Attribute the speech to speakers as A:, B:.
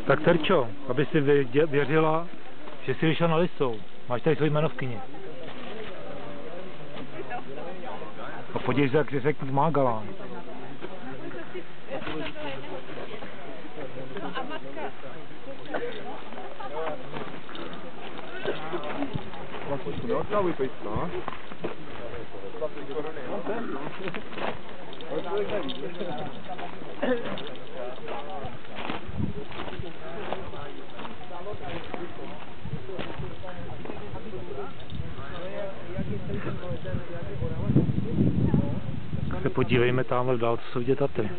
A: Tak Terčo, aby si věřila, že jsi vyšel na listou. Máš tady svoji jmenovkyni. A podívej se, jak jsi řekl, má galán. Tak se podívejme tamhle dál, co jsou vidět taty.